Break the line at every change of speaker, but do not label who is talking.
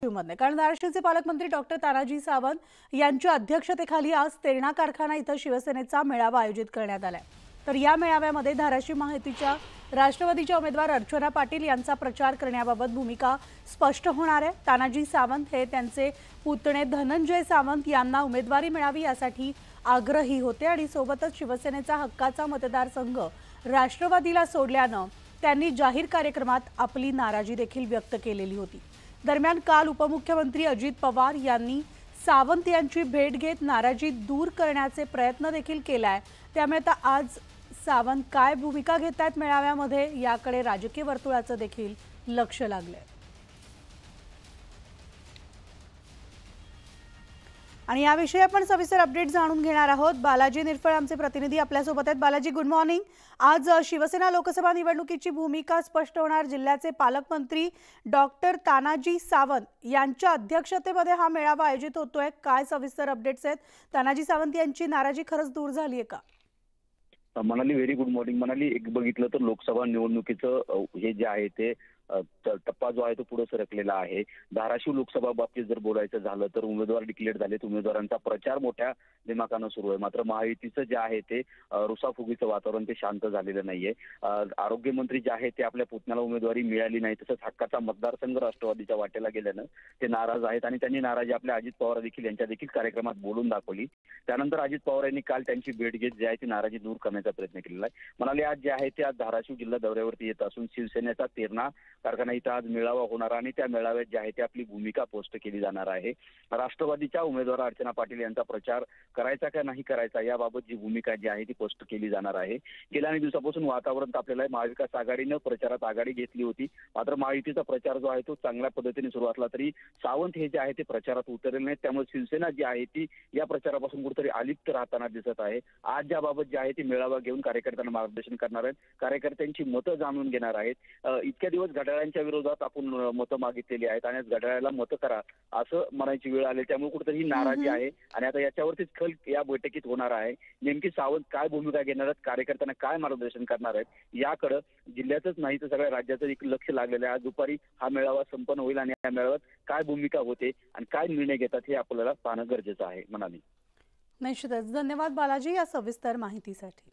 मध्ये कारण धाराशिवचे पालकमंत्री डॉक्टर तानाजी सावंत यांच्या अध्यक्षतेखाली आज तेरणा कारखाना इथं शिवसेनेचा मेळावा आयोजित करण्यात आलाय। तर या मेळाव्यामध्ये धाराशिव महायुतीच्या राष्ट्रवादीच्या उमेदवार अर्चना पाटील यांचा प्रचार करण्याबाबत भूमिका स्पष्ट होणार आहे। तानाजी सावंत हे त्यांचे पुतणे धनंजय सावंत यांना उमेदवारी मिळावी यासाठी आग्रही होते आणि सोबतच शिवसेनेचा हक्काचा मतदारसंघ राष्ट्रवादीला सोडल्यानं त्यांनी जाहीर कार्यक्रमात आपली नाराजी देखील व्यक्त केलेली होती। दरम्यान काल उपमुख्यमंत्री अजित पवार यांनी सावंत यांची भेट घेत नाराजी दूर करण्याचे प्रयत्न देखील केलाय। त्यामुळे आता आज सावंत काय भूमिका घेतात मेळाव्यामध्ये याकडे राजकीय वर्तुळाचं देखील लक्ष लागलंय। आणि याविषयी आपण सविस्तर अपडेट जाणून घेणार आहोत। बालाजी निरफळ आमचे प्रतिनिधी आपल्या सोबत आहेत। Balaji, good morning. आज शिवसेना लोकसभा निवडणुकीची भूमिका स्पष्ट होणार। जिल्ह्याचे पालकमंत्री डॉक्टर तानाजी सावंत यांच्या अध्यक्षतेमध्ये हा मेळावा आयोजित होतोय। काय सविस्तर अपडेट्स आहेत? तानाजी सावंत यांची नाराजी खरंच दूर झाली आहे का?
Manali, very good morning. Manali, एक बघितलं तर लोकसभा निवडणुकीचं हे जे आहे ते टप्पा जो आहे तो पुढे सरकलेला आहे। धाराशिव लोकसभा बाबतीत जर बोलायचं झालं तर उमेदवार डिक्लेअर झालेत, उमेदवारांचा प्रचार मोठ्या दिमाखानं सुरू आहे। मात्र महायुतीचं जे आहे ते रुसाफुगीचं वातावरण ते शांत झालेलं नाहीये। आरोग्यमंत्री जे आहे ते आपल्या पुतण्याला उमेदवारी मिळाली नाही, तसंच हक्काचा मतदारसंघ राष्ट्रवादीच्या वाटेला गेल्यानं ते नाराज आहेत आणि त्यांनी नाराजी आपल्या अजित पवार देखील यांच्या देखील कार्यक्रमात बोलून दाखवली। त्यानंतर अजित पवार यांनी काल त्यांची भेट घेत जी आहे ती नाराजी दूर करण्याचा प्रयत्न केलेला आहे। म्हणाले आज जे आहे ते आज धाराशिव जिल्हा दौऱ्यावरती येत असून शिवसेनेचा तेरणा कारखाना इथं आज मेळावा होणार आणि त्या मेळाव्यात जे आहे ते आपली भूमिका पोस्ट केली जाणार आहे। राष्ट्रवादीच्या उमेदवार अर्चना पाटील यांचा प्रचार करायचा का नाही करायचा याबाबत जी भूमिका जी आहे ती पोस्ट केली जाणार आहे। गेल्या अनेक दिवसापासून वातावरण तापलेलं आहे। महाविकास आघाडीनं प्रचारात आघाडी घेतली होती, मात्र महायुतीचा प्रचार जो आहे तो चांगल्या पद्धतीने सुरू असला तरी सावंत हे जे आहे ते प्रचारात उतरले नाहीत। त्यामुळे शिवसेना जी आहे ती या प्रचारापासून कुठेतरी अलिप्त राहताना दिसत आहे। आज ज्याबाबत जे आहे ती मेळावा घेऊन कार्यकर्त्यांना मार्गदर्शन करणार आहेत, कार्यकर्त्यांची मतं जाणून घेणार आहेत। इतक्या दिवस घड्याळांच्या विरोधात आपण मतं मागितलेली आहेत आणि घड्याळाला मतं करा असं म्हणायची वेळ आली। त्यामुळे कुठेतरी ही नाराजी आहे आणि आता याच्यावरतीच खल या बैठकीत होणार आहे। नेमकी सावंत काय भूमिका घेणार आहेत, कार्यकर्त्यांना काय मार्गदर्शन करणार आहेत याकडे जिल्ह्यातच नाही तर सगळ्या राज्याचं एक लक्ष लागलेलं आहे। आज दुपारी हा मेळावा संपन्न होईल आणि या मेळाव्यात काय भूमिका होते आणि काय निर्णय घेतात हे आपल्याला पाहणं गरजेचं आहे। म्हणाली,
निश्चितच। धन्यवाद बालाजी या सविस्तर माहितीसाठी।